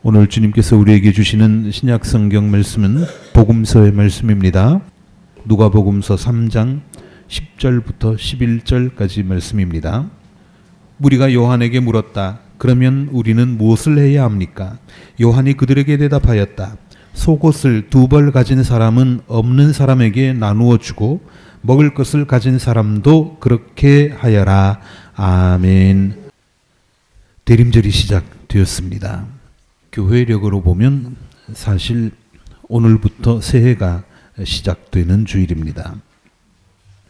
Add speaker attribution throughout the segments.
Speaker 1: 오늘 주님께서 우리에게 주시는 신약 성경 말씀은 복음서의 말씀입니다. 누가복음서 3장 10절부터 11절까지 말씀입니다. 무리가 요한에게 물었다. 그러면 우리는 무엇을 해야 합니까? 요한이 그들에게 대답하였다. 속옷을 2벌 가진 사람은 없는 사람에게 나누어 주고 먹을 것을 가진 사람도 그렇게 하여라. 아멘. 대림절이 시작되었습니다. 교회력으로 보면 사실 오늘부터 새해가 시작되는 주일입니다.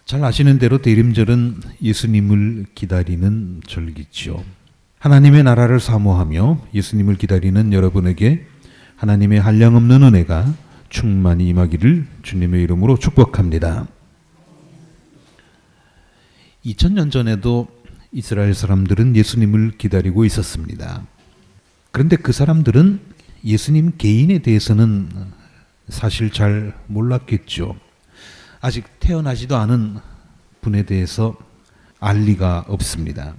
Speaker 1: 잘 아시는 대로 대림절은 예수님을 기다리는 절기죠. 하나님의 나라를 사모하며 예수님을 기다리는 여러분에게 하나님의 한량없는 은혜가 충만히 임하기를 주님의 이름으로 축복합니다. 2000년 전에도 이스라엘 사람들은 예수님을 기다리고 있었습니다. 그런데 그 사람들은 예수님 개인에 대해서는 사실 잘 몰랐겠죠. 아직 태어나지도 않은 분에 대해서 알 리가 없습니다.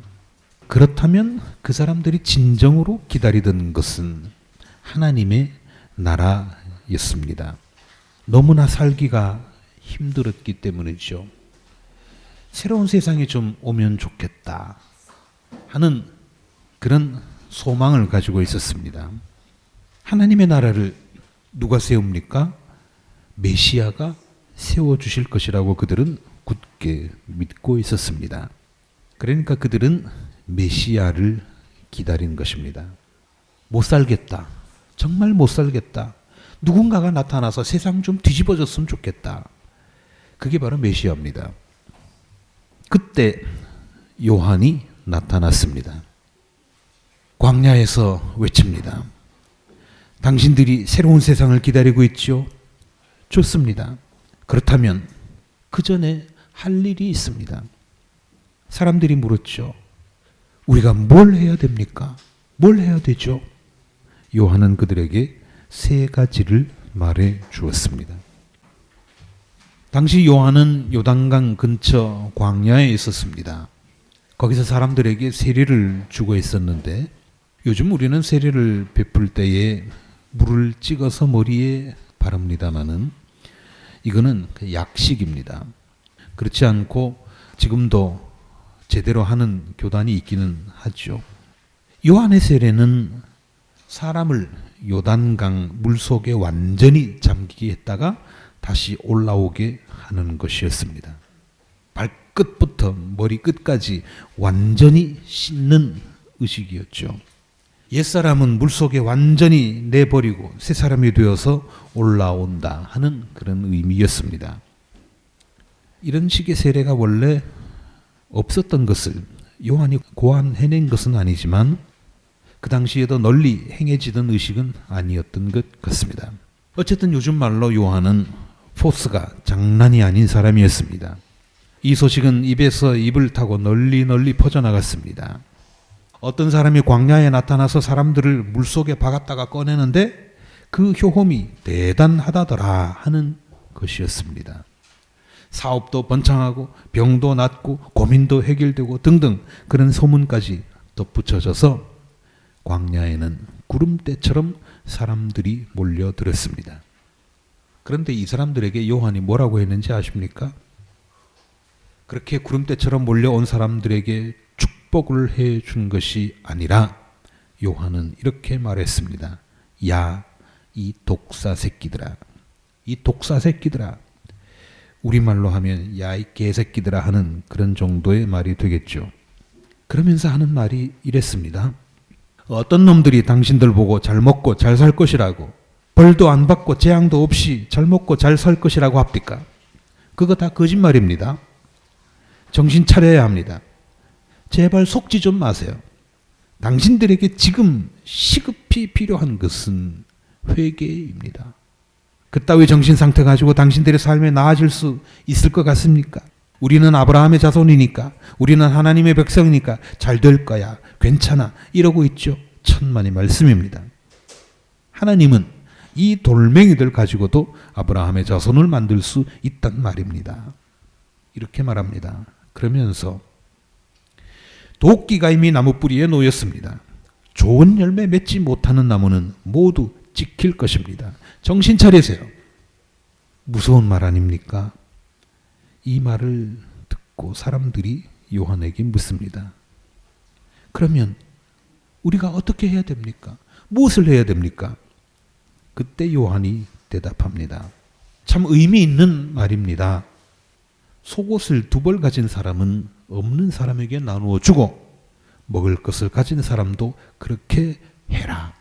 Speaker 1: 그렇다면 그 사람들이 진정으로 기다리던 것은 하나님의 나라였습니다. 너무나 살기가 힘들었기 때문이죠. 새로운 세상이 좀 오면 좋겠다 하는 그런 소망을 가지고 있었습니다. 하나님의 나라를 누가 세웁니까? 메시아가 세워주실 것이라고 그들은 굳게 믿고 있었습니다. 그러니까 그들은 메시아를 기다린 것입니다. 못 살겠다. 정말 못 살겠다. 누군가가 나타나서 세상 좀 뒤집어졌으면 좋겠다. 그게 바로 메시아입니다. 그때 요한이 나타났습니다. 광야에서 외칩니다. 당신들이 새로운 세상을 기다리고 있죠? 좋습니다. 그렇다면 그 전에 할 일이 있습니다. 사람들이 물었죠. 우리가 뭘 해야 됩니까? 뭘 해야 되죠? 요한은 그들에게 3가지를 말해 주었습니다. 당시 요한은 요단강 근처 광야에 있었습니다. 거기서 사람들에게 세례를 주고 있었는데 요즘 우리는 세례를 베풀 때에 물을 찍어서 머리에 바릅니다마는 이거는 약식입니다. 그렇지 않고 지금도 제대로 하는 교단이 있기는 하죠. 요한의 세례는 사람을 요단강 물속에 완전히 잠기게 했다가 다시 올라오게 하는 것이었습니다. 발끝부터 머리끝까지 완전히 씻는 의식이었죠. 옛사람은 물속에 완전히 내버리고 새 사람이 되어서 올라온다 하는 그런 의미였습니다. 이런 식의 세례가 원래 없었던 것을 요한이 고안해낸 것은 아니지만 그 당시에도 널리 행해지던 의식은 아니었던 것 같습니다. 어쨌든 요즘 말로 요한은 포스가 장난이 아닌 사람이었습니다. 이 소식은 입에서 입을 타고 널리 퍼져나갔습니다. 어떤 사람이 광야에 나타나서 사람들을 물속에 박았다가 꺼내는데 그 효험이 대단하다더라 하는 것이었습니다. 사업도 번창하고 병도 낫고 고민도 해결되고 등등 그런 소문까지 덧붙여져서 광야에는 구름대처럼 사람들이 몰려들었습니다. 그런데 이 사람들에게 요한이 뭐라고 했는지 아십니까? 그렇게 구름대처럼 몰려온 사람들에게 축복을 해 준 것이 아니라 요한은 이렇게 말했습니다. 야, 이 독사 새끼들아. 이 독사 새끼들아. 우리말로 하면 야, 이 개새끼들아 하는 그런 정도의 말이 되겠죠. 그러면서 하는 말이 이랬습니다. 어떤 놈들이 당신들 보고 잘 먹고 잘 살 것이라고 벌도 안 받고 재앙도 없이 잘 먹고 잘 살 것이라고 합니까? 그거 다 거짓말입니다. 정신 차려야 합니다. 제발 속지 좀 마세요. 당신들에게 지금 시급히 필요한 것은 회개입니다. 그따위 정신 상태 가지고 당신들의 삶에 나아질 수 있을 것 같습니까? 우리는 아브라함의 자손이니까, 우리는 하나님의 백성이니까 잘 될 거야, 괜찮아 이러고 있죠. 천만의 말씀입니다. 하나님은 이 돌멩이들 가지고도 아브라함의 자손을 만들 수 있단 말입니다. 이렇게 말합니다. 그러면서 도끼가 이미 나무 뿌리에 놓였습니다. 좋은 열매 맺지 못하는 나무는 모두 찍힐 것입니다. 정신 차리세요. 무서운 말 아닙니까? 이 말을 듣고 사람들이 요한에게 묻습니다. 그러면 우리가 어떻게 해야 됩니까? 무엇을 해야 됩니까? 그때 요한이 대답합니다. 참 의미 있는 말입니다. 속옷을 2벌 가진 사람은 없는 사람에게 나누어 주고 먹을 것을 가진 사람도 그렇게 해라.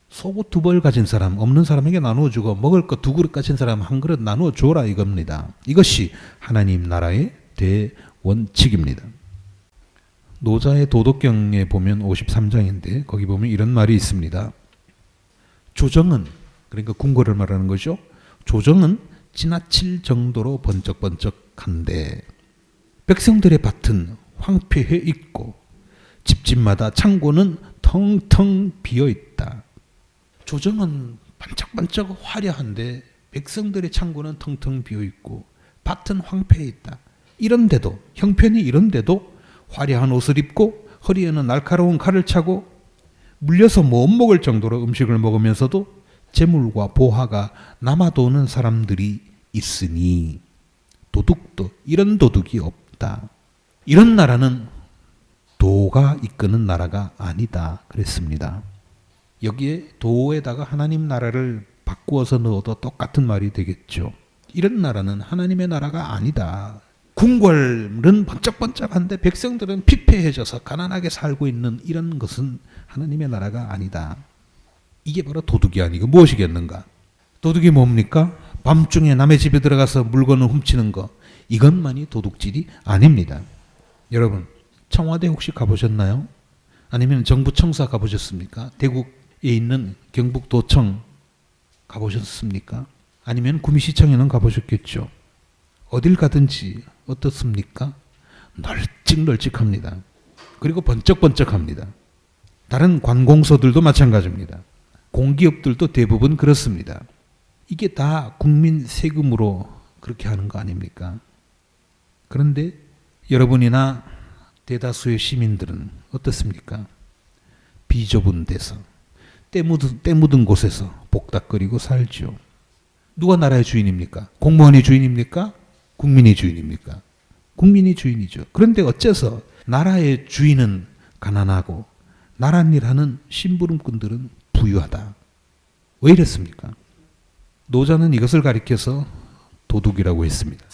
Speaker 1: 속옷 2벌 가진 사람, 없는 사람에게 나누어 주고 먹을 것 2그릇 가진 사람 1그릇 나누어 줘라 이겁니다. 이것이 하나님 나라의 대원칙입니다. 노자의 도덕경에 보면 53장인데 거기 보면 이런 말이 있습니다. 조정은, 그러니까 궁궐을 말하는 거죠. 조정은 지나칠 정도로 번쩍번쩍한데 백성들의 밭은 황폐해 있고 집집마다 창고는 텅텅 비어 있다. 조정은 반짝반짝 화려한데 백성들의 창고는 텅텅 비어 있고 밭은 황폐해 있다. 이런데도, 형편이 이런데도 화려한 옷을 입고 허리에는 날카로운 칼을 차고 물려서 못 먹을 정도로 음식을 먹으면서도 재물과 보화가 남아도는 사람들이 있으니 도둑도 이런 도둑이 없다. 이런 나라는 도가 이끄는 나라가 아니다 그랬습니다. 여기에 도에다가 하나님 나라를 바꾸어서 넣어도 똑같은 말이 되겠죠. 이런 나라는 하나님의 나라가 아니다. 궁궐은 번쩍번쩍한데 백성들은 피폐해져서 가난하게 살고 있는 이런 것은 하나님의 나라가 아니다. 이게 바로 도둑이 아니고 무엇이겠는가? 도둑이 뭡니까? 밤중에 남의 집에 들어가서 물건을 훔치는 거, 이것만이 도둑질이 아닙니다. 여러분, 청와대 혹시 가보셨나요? 아니면 정부 청사 가보셨습니까? 대구에 있는 경북도청 가보셨습니까? 아니면 구미시청에는 가보셨겠죠? 어딜 가든지 어떻습니까? 널찍널찍합니다. 그리고 번쩍번쩍합니다. 다른 관공서들도 마찬가지입니다. 공기업들도 대부분 그렇습니다. 이게 다 국민 세금으로 그렇게 하는 거 아닙니까? 그런데 여러분이나 대다수의 시민들은 어떻습니까? 비좁은 데서 때 묻은 곳에서 복닥거리고 살죠. 누가 나라의 주인입니까? 공무원이 주인입니까? 국민이 주인입니까? 국민이 주인이죠. 그런데 어째서 나라의 주인은 가난하고 나랏일 하는 심부름꾼들은 부유하다. 왜 이랬습니까? 노자는 이것을 가리켜서 도둑이라고 했습니다.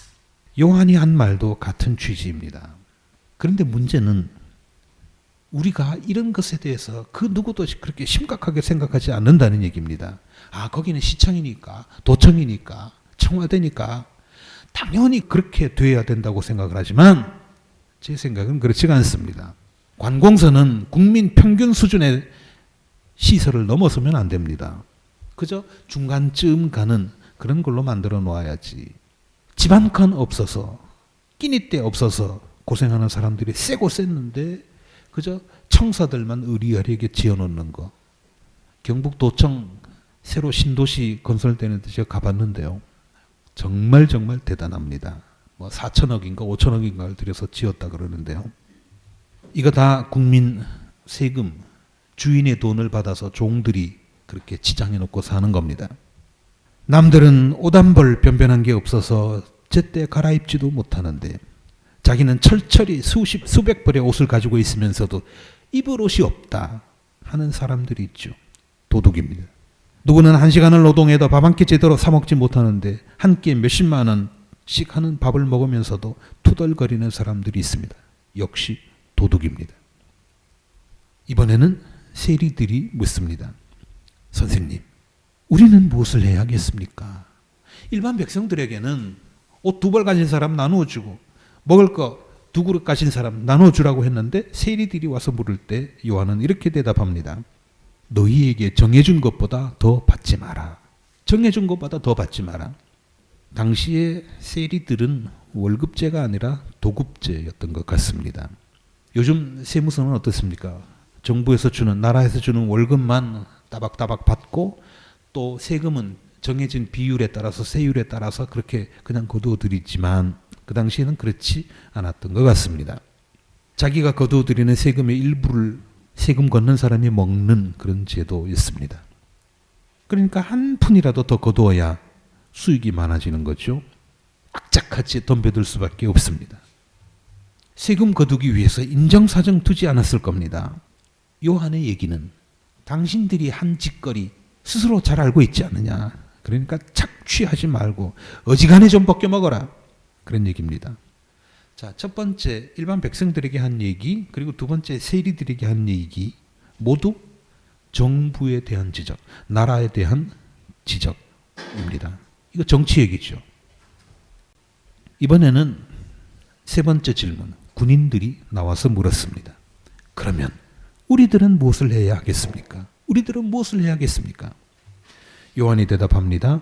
Speaker 1: 요한이 한 말도 같은 취지입니다. 그런데 문제는 우리가 이런 것에 대해서 그 누구도 그렇게 심각하게 생각하지 않는다는 얘기입니다. 아, 거기는 시청이니까, 도청이니까, 청와대니까 당연히 그렇게 돼야 된다고 생각을 하지만 제 생각은 그렇지가 않습니다. 관공서는 국민 평균 수준의 시설을 넘어서면 안 됩니다. 그저 중간쯤 가는 그런 걸로 만들어 놓아야지. 집 한 칸 없어서 끼니 때 없어서 고생하는 사람들이 세고 셌는데 그저 청사들만 의리하게 지어놓는 거. 경북도청 새로 신도시 건설되는데 제가 가봤는데요. 정말 대단합니다. 뭐 4천억인가 5천억인가를 들여서 지었다 그러는데요. 이거 다 국민 세금, 주인의 돈을 받아서 종들이 그렇게 치장해 놓고 사는 겁니다. 남들은 옷 한 벌 변변한 게 없어서 제때 갈아입지도 못하는데 자기는 철철이 수백 벌의 옷을 가지고 있으면서도 입을 옷이 없다 하는 사람들이 있죠. 도둑입니다. 누구는 1시간을 노동해도 밥 한 끼 제대로 사 먹지 못하는데 한 끼에 몇십만 원씩 하는 밥을 먹으면서도 투덜거리는 사람들이 있습니다. 역시 도둑입니다. 이번에는 세리들이 묻습니다. 선생님, 우리는 무엇을 해야겠습니까? 일반 백성들에게는 옷 2벌 가진 사람 나누어 주고 먹을 거 2그릇 가진 사람 나누어 주라고 했는데 세리들이 와서 물을 때 요한은 이렇게 대답합니다. 너희에게 정해준 것보다 더 받지 마라. 정해준 것보다 더 받지 마라. 당시에 세리들은 월급제가 아니라 도급제였던 것 같습니다. 요즘 세무서는 어떻습니까? 정부에서 주는, 나라에서 주는 월급만 따박따박 받고 또 세금은 정해진 비율에 따라서 세율에 따라서 그렇게 그냥 거두어들이지만 그 당시에는 그렇지 않았던 것 같습니다. 자기가 거두어들이는 세금의 일부를 세금 걷는 사람이 먹는 그런 제도였습니다. 그러니까 한 푼이라도 더 거두어야 수익이 많아지는 거죠. 악착같이 덤벼들 수밖에 없습니다. 세금 거두기 위해서 인정사정 두지 않았을 겁니다. 요한의 얘기는 당신들이 한 짓거리 스스로 잘 알고 있지 않느냐. 그러니까 착취하지 말고 어지간히 좀 벗겨 먹어라. 그런 얘기입니다. 자, 첫 번째 일반 백성들에게 한 얘기, 그리고 두 번째 세리들에게 한 얘기 모두 정부에 대한 지적, 나라에 대한 지적입니다. 이거 정치 얘기죠. 이번에는 세 번째 질문, 군인들이 나와서 물었습니다. 그러면 우리들은 무엇을 해야 하겠습니까? 우리들은 무엇을 해야 하겠습니까? 요한이 대답합니다.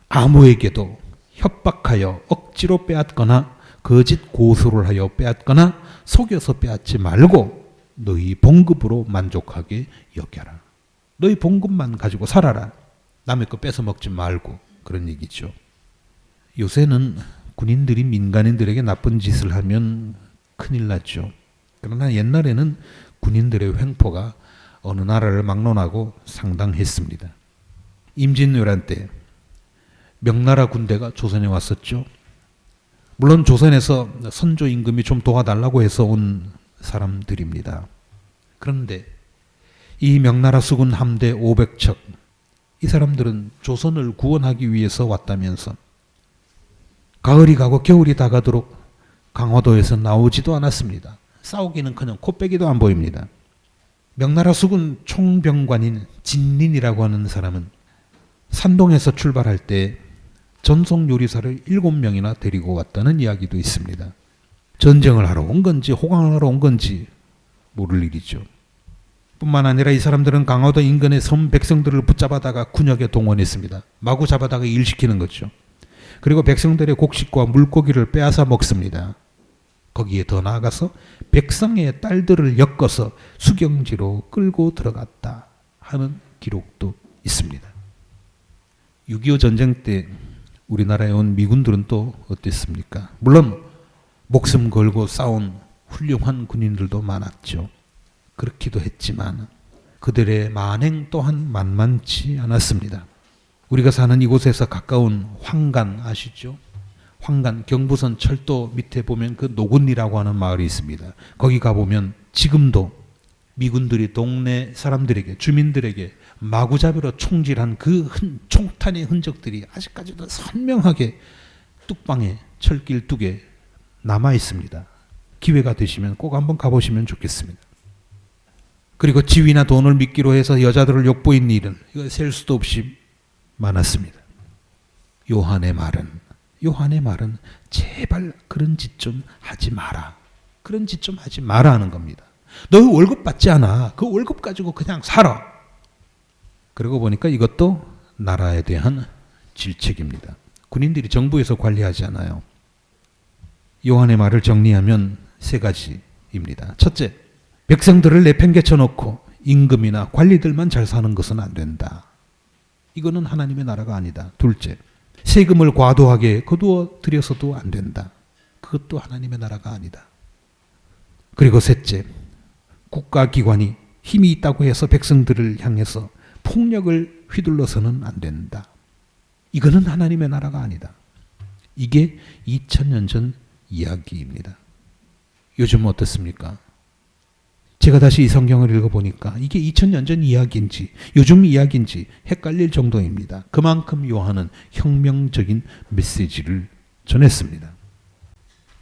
Speaker 1: 아무에게도 협박하여 억지로 빼앗거나 거짓 고소를 하여 빼앗거나 속여서 빼앗지 말고 너희 봉급으로 만족하게 여겨라. 너희 봉급만 가지고 살아라. 남의 거 뺏어 먹지 말고. 그런 얘기죠. 요새는 군인들이 민간인들에게 나쁜 짓을 하면 큰일 났죠. 그러나 옛날에는 군인들의 횡포가 어느 나라를 막론하고 상당했습니다. 임진왜란 때 명나라 군대가 조선에 왔었죠. 물론 조선에서 선조 임금이 좀 도와달라고 해서 온 사람들입니다. 그런데 이 명나라 수군 함대 500척, 이 사람들은 조선을 구원하기 위해서 왔다면서 가을이 가고 겨울이 다가도록 강화도에서 나오지도 않았습니다. 싸우기는커녕 코빼기도 안 보입니다. 명나라 수군 총병관인 진린이라고 하는 사람은 산동에서 출발할 때 전속 요리사를 7명이나 데리고 왔다는 이야기도 있습니다. 전쟁을 하러 온 건지 호강을 하러 온 건지 모를 일이죠. 뿐만 아니라 이 사람들은 강화도 인근의 섬 백성들을 붙잡아다가 군역에 동원했습니다. 마구 잡아다가 일시키는 거죠. 그리고 백성들의 곡식과 물고기를 빼앗아 먹습니다. 거기에 더 나아가서 백성의 딸들을 엮어서 수경지로 끌고 들어갔다 하는 기록도 있습니다. 6.25 전쟁 때 우리나라에 온 미군들은 또 어땠습니까? 물론 목숨 걸고 싸운 훌륭한 군인들도 많았죠. 그렇기도 했지만 그들의 만행 또한 만만치 않았습니다. 우리가 사는 이곳에서 가까운 황간 아시죠? 황간 경부선 철도 밑에 보면 그 노군리라고 하는 마을이 있습니다. 거기 가보면 지금도 미군들이 동네 사람들에게, 주민들에게 마구잡이로 총질한 그 총탄의 흔적들이 아직까지도 선명하게 뚝방에 철길 뚝에 남아 있습니다. 기회가 되시면 꼭 한번 가보시면 좋겠습니다. 그리고 지위나 돈을 믿기로 해서 여자들을 욕보인 일은 이거 셀 수도 없이 많았습니다. 요한의 말은 제발 그런 짓 좀 하지 마라. 그런 짓 좀 하지 마라 하는 겁니다. 너 월급 받지 않아. 그 월급 가지고 그냥 살아. 그러고 보니까 이것도 나라에 대한 질책입니다. 군인들이 정부에서 관리하지 않아요. 요한의 말을 정리하면 세 가지입니다. 첫째, 백성들을 내팽개쳐 놓고 임금이나 관리들만 잘 사는 것은 안 된다. 이거는 하나님의 나라가 아니다. 둘째, 세금을 과도하게 거두어 들여서도 안 된다. 그것도 하나님의 나라가 아니다. 그리고 셋째, 국가기관이 힘이 있다고 해서 백성들을 향해서 폭력을 휘둘러서는 안 된다. 이거는 하나님의 나라가 아니다. 이게 2000년 전 이야기입니다. 요즘 어떻습니까? 제가 다시 이 성경을 읽어보니까 이게 2000년 전 이야기인지 요즘 이야기인지 헷갈릴 정도입니다. 그만큼 요한은 혁명적인 메시지를 전했습니다.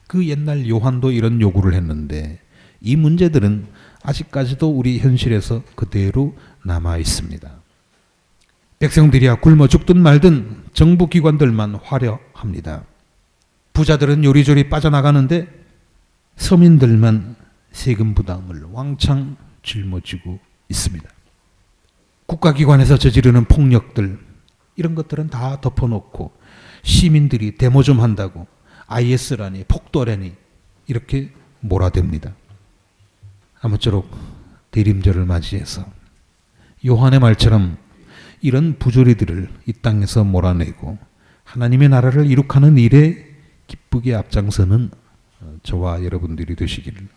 Speaker 1: 그 옛날 요한도 이런 요구를 했는데 이 문제들은 아직까지도 우리 현실에서 그대로 남아 있습니다. 백성들이야 굶어 죽든 말든 정부기관들만 화려합니다. 부자들은 요리조리 빠져나가는데 서민들만 세금 부담을 왕창 짊어지고 있습니다. 국가기관에서 저지르는 폭력들, 이런 것들은 다 덮어놓고 시민들이 데모 좀 한다고 IS라니 폭도라니 이렇게 몰아댑니다. 아무쪼록 대림절을 맞이해서 요한의 말처럼 이런 부조리들을 이 땅에서 몰아내고 하나님의 나라를 이룩하는 일에 기쁘게 앞장서는 저와 여러분들이 되시기를,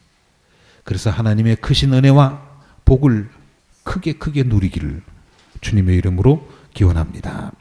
Speaker 1: 그래서 하나님의 크신 은혜와 복을 크게 누리기를 주님의 이름으로 기원합니다.